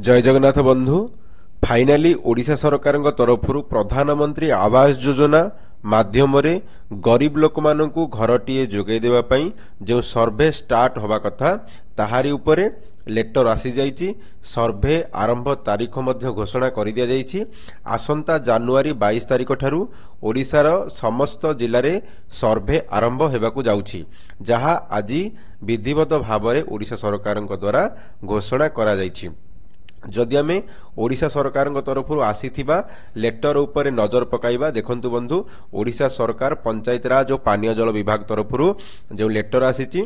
जय जगन्नाथ बंधु फाइनाली ओडिशा सरकार तरफ प्रधानमंत्री आवास योजना माध्यम रे गरीब लोक मानू घरटीए जोगे देवाई जो सर्भे स्टार्ट होगा कथा ताहारी उपरे लेटर आसी जाइछि। सर्भे आरंभ तारीख मध्य घोषणा कर दिया जाइछि। आसंता जानुआरी 22 तारीख ठारू ओडिशार समस्त जिले में सर्भे आरंभ हेबाकु जाउछि, जहा आज विधिवत भाव में ओडिशा सरकार द्वारा घोषणा करा जाइछि। जदि आम ओडिशा सरकार तरफ आसीथिबा लेटर उपरे नजर पकाइबा, देखंतु बंधु ओडिशा सरकार पंचायत राज और पानीय जल विभाग तरफ जो लेटर आसीची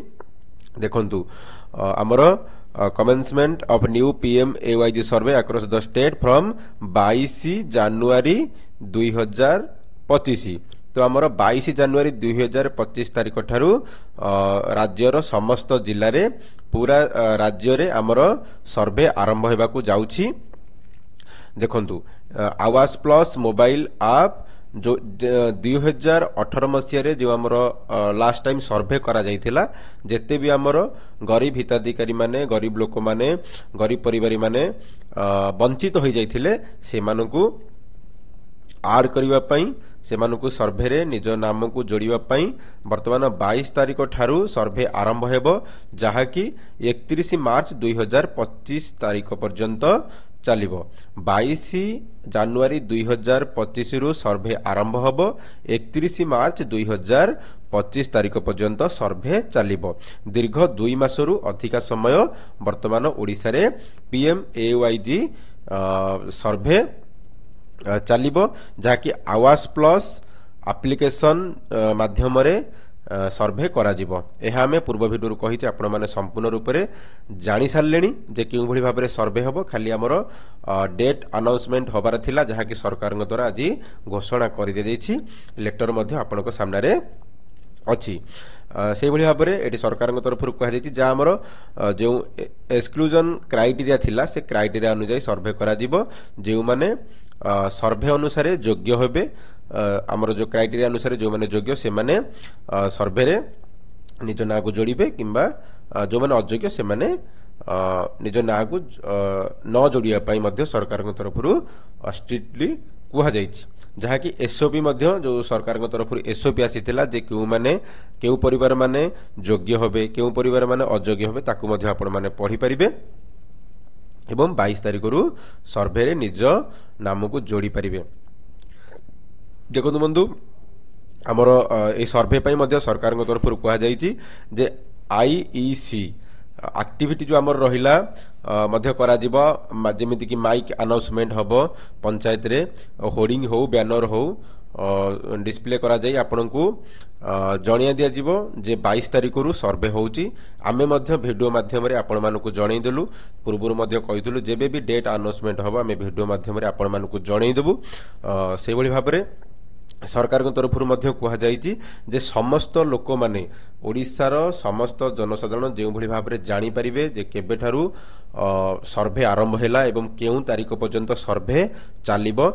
देखंतु आमर commencement of new PMAYG survey across the state from 22 January 2025। तो आमर 22 जानुआरी 2025 तारीख ठारू राज्यर समस्त जिले रे पूरा राज्य रे आमर सर्भे आरंभ हेबाकू जाउछि। देखंतु आवास प्लस मोबाइल ऐप जो 2018 मसीह जो आमर लास्ट टाइम सर्भे करा जाइथिला, जेते भी आमर गरीब हिताधिकारी माने गरीब लोक माने गरीब परिवारी माने वंचित हो जाइथिले से मानकू आड करिबा पई सेमानकु सर्भे रे निज नाम को जोड़िबा पई वर्तमान 22 तारीख ठारू सर्भे आरंभ हेबो, जहा कि 31 मार्च 2025 तारीख पर्यंत चलिबो। 22 जानुआरी 2025 रु सर्भे आरंभ हेबो, 31 मार्च 2025 तारीख पर्यंत सर्भे चलिबो। दीर्घ 2 मासरु अधिका समय वर्तमान ओडिसा रे PMAYG सर्भे चलिबो, जहाँकि आवास प्लस एप्लिकेशन माध्यम रे सर्भे करा जिवो। एहा हमें पूर्व भिडियो कही आपण माने संपूर्ण रूप से जानी सारे जे क्यों भली भाव में सर्भे हम, खाली आमर डेट अनाउंसमेंट होबार थिला, जहाँकि सरकार द्वारा आज घोषणा कर दि जाइछि। लेटर मध्य आपनको सामने रे अच्छी से भाव में ये सरकार तरफ कहुई जहाँ आमर जो एक्सक्लूजन क्राइटेरिया थिला से क्राइटेरिया अनुसार सर्भे करा जिवो। जो माने सर्भे अनुसार योग्य होबे, आमर जो क्राइटेरिया अनुसार जो माने योग्य से माने सर्भे रे निज ना को जोड़िबे, किंबा जो माने अयोग्य से माने निज ना को न जोड़िया पई मध्य सरकार तरफ स्ट्रिक्टली कुहा जाइछि। जहाँ कि एसओपी मध्य जो सरकार तरफ एसओपी आसीथिला जे केउ परिवार माने योग्य होबे केउ परिवार माने अयोग्य होबे ताकू मध्य आपण माने पढ़ी परिबे एवं 22 तारीख रु सर्भे रे निज नाम को जोड़ी पारिबे। देखो बंधु आमर ए सर्भे पई मध्य सरकार तरफ कहा जाइछि जे IEC एक्टिविटी जो आमर रहिला मध्य करा जिवो, जेमिति कि माइक अनाउंसमेंट हबो पंचायत रे, होर्डिंग हो बैनर हो डिस्प्ले करा जाई आपनकू जणिया दिया जिवो जे 22 तारीख रु सर्भे होउची। आमे मध्य वीडियो माध्यम रे आपण मानकू जणै देलु, पूर्वरु मध्य कहितलु जेबे भी डेट अनाउंसमेंट हबो आमे वीडियो माध्यम रे आपण मानकू जणै देबु। से भली भाव रे सरकार तरफ कह जे समस्त लोक माने ओडिशार समस्त जनसाधारण जो भली भाव में जानीपर जे केबे ठारू सर्भे आरंभ हैला एवं केउ तारीख पर्यंत सर्भे चलिबो,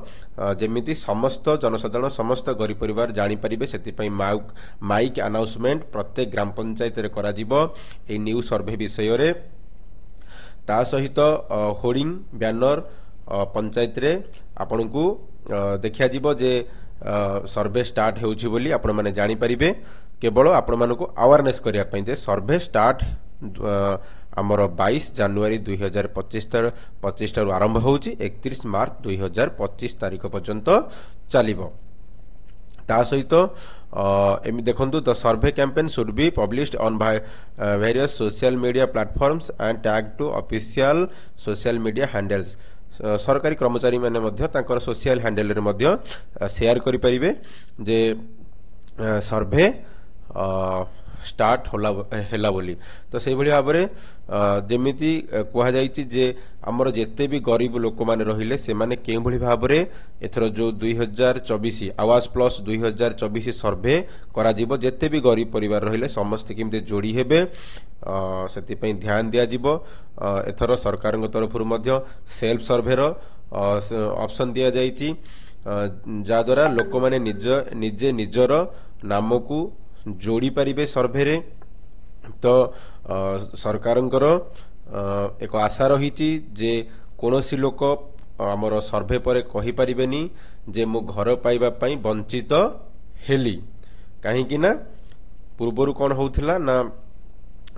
जेमिति समस्त जनसाधारण समस्त गरीब परिवार जानीपर से माइक अनाउंसमेंट प्रत्येक ग्राम पंचायत रे करा जिवो ए न्यू सर्भे विषय रे। ता सहित होर्डिंग बैनर पंचायत रे आपनकू देखिया जिवो जे सर्भे स्टार्ट होउछि बोली आपण माने जानी परिबे। केवल आपण मानको अवेयरनेस करिया पई जे सर्भे स्टार्ट हमर 22 जानुआरी 2025 ठारू आरंभ होउछि, 31 मार्च 2025 तारीख पर्यंत चलिबो। ता सहित एमि देखंतु the survey campaign should be published on various social media platforms and tag to official social media handles. सरकारी कर्मचारी माने मध्य तांकर सोशल हैंडल रे मध्य शेयर करि परिबे जे सर्भे स्टार्ट होला बोली। तो से भली भाव में जेमिति कहा जाइछि जे हमर जेते भी गरीब लोक माने रहिले से माने के भली भाव में एथरो जो 2024 आवास प्लस 2024 सर्भे करा जिवो, जेते भी गरीब परिवार रहिले समस्त केमते जोड़ी हेबे सेति पई ध्यान दिया जिवो। एथरो सरकार तरफ मध्य सेल्फ सर्भे रो ऑप्शन दिया जाइछि, जा द्वारा लोक माने निजे निजर नाम को जोड़ी पारिबे सर्भे रे। तो सरकारंकर एक आशा रही जे କୌଣସି ଲୋକ ଆମର ସର୍ଭେ ପରେ କହିପାରିବେନି ଯେ ମୁଁ ଘର ପାଇବା ପାଇଁ ବଞ୍ଚିତ ହେଲି। କାହିଁକି ନା ପୂର୍ବରୁ କ'ଣ ହେଉଥିଲା ନା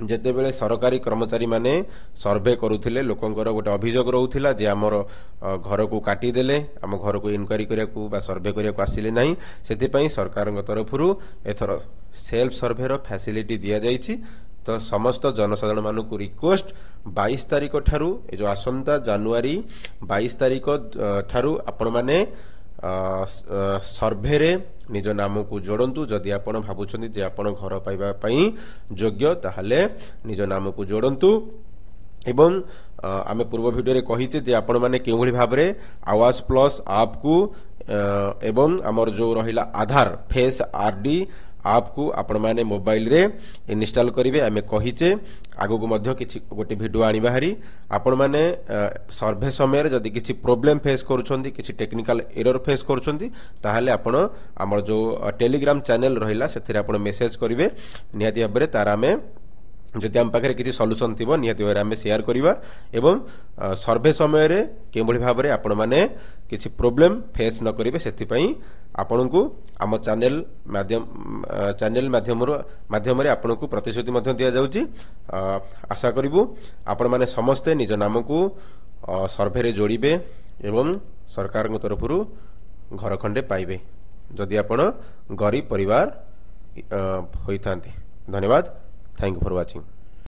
ଯେତେବେଳେ ସରକାରୀ କର୍ମଚାରୀମାନେ ସର୍ଭେ କରୁଥିଲେ ଲୋକଙ୍କର ଗୋଟେ ଅଭିଯୋଗ ରହୁଥିଲା ଯେ ଆମର ଘରକୁ କାଟିଦେଲେ, ଆମ ଘରକୁ ଇନକ୍ୱାରି କରିବାକୁ ବା ସର୍ଭେ କରିବାକୁ ଆସିଲେ ନାହିଁ। ସେଥିପାଇଁ ସରକାରଙ୍କ ତରଫରୁ ଏଥର ସେଲ୍ଫ ସର୍ଭେର ଫ୍ୟାସିଲିଟି ଦିଆଯାଇଛି। ତ ସମସ୍ତ ଜନସାଧାରଣମାନଙ୍କୁ ରିକ୍ୱେଷ୍ଟ 22 ତାରିଖ ଠାରୁ ଏ ଯେଉଁ ଆସନ୍ତା ଜାନୁଆରୀ 22 ତାରିଖ ଠାରୁ ଆପଣମାନେ ସର୍ଭେରେ ନିଜ ନାମକୁ ଯୋଡ଼ନ୍ତୁ। ଯଦି ଆପଣ ଭାବୁଛନ୍ତି ଯେ ଆପଣ ଘର ପାଇବା ପାଇଁ ଯୋଗ୍ୟ ତାହେଲେ ନିଜ ନାମକୁ ଯୋଡ଼ନ୍ତୁ। ଏବଂ ଆମେ ପୂର୍ବ ଭିଡ଼ିଓରେ କହିଛେ ଯେ ଆପଣମାନେ କେଉଁଭଳି ଭାବରେ ଆୱାସ ପ୍ଲସ୍ ଆପ୍କୁ ଏବଂ ଆମର ଯେଉଁ ରହିଲା ଆଧାର ଫେସ୍ ଆର୍ଡି ଆପ୍କୁ ଆପଣମାନେ ମୋବାଇଲରେ ଇନଷ୍ଟଲ୍ କରିବେ। ଆମେ କହିଛେ ଆଗକୁ ମଧ୍ୟ କିଛି ଗୋଟେ ଭିଡ଼ିଓ ଆଣିବା ହାରି। ଆପଣମାନେ ସର୍ଭେ ସମୟରେ ଯଦି କିଛି ପ୍ରୋବ୍ଲେମ୍ ଫେସ୍ କରୁଛନ୍ତି, କିଛି ଟେକ୍ନିକାଲ ଏରର ଫେସ୍ କରୁଛନ୍ତି, ତାହେଲେ ଆପଣ ଆମର ଯେଉଁ ଟେଲିଗ୍ରାମ ଚ୍ୟାନେଲ ରହିଲା ସେଥିରେ ଆପଣ ମେସେଜ କରିବେ। ନିହାତି ଭାବରେ ତାର ଆମେ ଯଦି ଆମ ପାଖରେ କିଛି ସଲ୍ୟୁସନ୍ ଥିବ ନିହାତି ଭାବରେ ଆମେ ସେୟାର କରିବା। ଏବଂ ସର୍ଭେ ସମୟରେ କେଉଁଭଳି ଭାବରେ ଆପଣମାନେ କିଛି ପ୍ରୋବ୍ଲେମ୍ ଫେସ୍ ନ କରିବେ ସେଥିପାଇଁ ଆପଣଙ୍କୁ ଆମ ଚ୍ୟାନେଲ ମାଧ୍ୟମରେ ଆପଣଙ୍କୁ ପ୍ରତିଶ୍ରୁତି ମଧ୍ୟ ଦିଆଯାଉଛି। ଆଶା କରିବୁ ଆପଣମାନେ ସମସ୍ତେ ନିଜ ନାମକୁ ସର୍ଭେରେ ଯୋଡ଼ିବେ ଏବଂ ସରକାରଙ୍କ ତରଫରୁ ଘର ଖଣ୍ଡେ ପାଇବେ ଯଦି ଆପଣ ଗରିବ ପରିବାର ହୋଇଥାନ୍ତି। ଧନ୍ୟବାଦ। Thank you for watching.